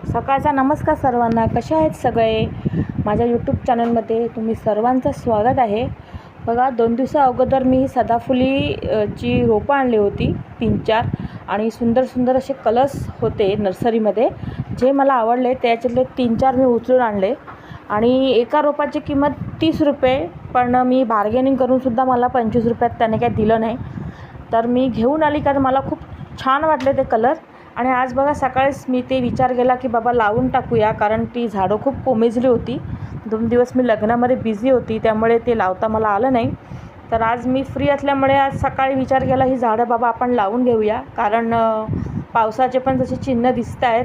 सकाळचा नमस्कार सर्वांना. कसे आहेत सगळे? माझ्या यूट्यूब चॅनलमध्ये तुम्ही सर्वांचं स्वागत आहे. बघा, 2 दिवसा अगोदर मी सदाफुली ची रोपं आणली होती 3-4 आणि सुंदर सुंदर असे कलर्स होते नर्सरीमध्ये, जे मला आवडले. त्याच्यातले 3-4 मी उचलून आणले आणि एका रोपाची किंमत 30 रुपये, पण मी बार्गेनिंग करूनसुद्धा मला 25 रुपयात त्याने काही दिलं नाही. तर मी घेऊन आली कारण मला खूप छान वाटले ते कलर. आणि आज बघा, सकाळीच मी ते विचार केला की बाबा लावून टाकूया, कारण ती झाडं खूप कोमेजली होती. 2 दिवस मी लग्नामध्ये बिझी होती, त्यामुळे ते लावता मला आलं नाही. तर आज मी फ्री असल्यामुळे आज सकाळी विचार केला ही झाडं बाबा आपण लावून घेऊया, कारण पावसाचे पण जसे चिन्ह दिसत आहेत,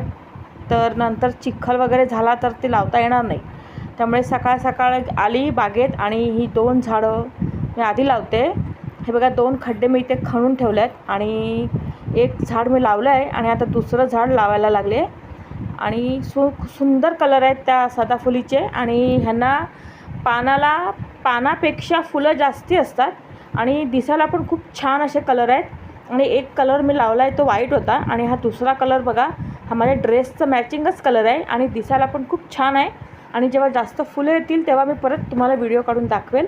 तर नंतर चिखल वगैरे झाला तर ते लावता येणार नाही. त्यामुळे सकाळ सकाळ आली बागेत आणि ही 2 झाडं मी आधी लावते. हे बघा, 2 खड्डे मी इथे खणून ठेवले आहेत आणि एक झाड मी लावलं आहे आणि आता दुसरं झाड लावायला लागले. आणि सुंदर कलर आहेत त्या सदाफुलीचे आणि ह्यांना पानापेक्षा फुलं जास्ती असतात आणि दिसायला पण खूप छान असे कलर आहेत. आणि एक कलर मी लावला आहे तो व्हाईट होता आणि हा दुसरा कलर बघा, हा माझ्या ड्रेसचं मॅचिंगच कलर आहे आणि दिसायला पण खूप छान आहे. आणि जेव्हा जास्त फुलं येतील तेव्हा मी परत तुम्हाला व्हिडिओ काढून दाखवेल.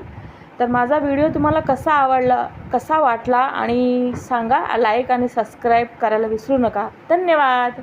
तर माझा व्हिडिओ तुम्हाला कसा वाटला आणि सांगा. लाईक आणि सबस्क्राईब करायला विसरू नका. धन्यवाद.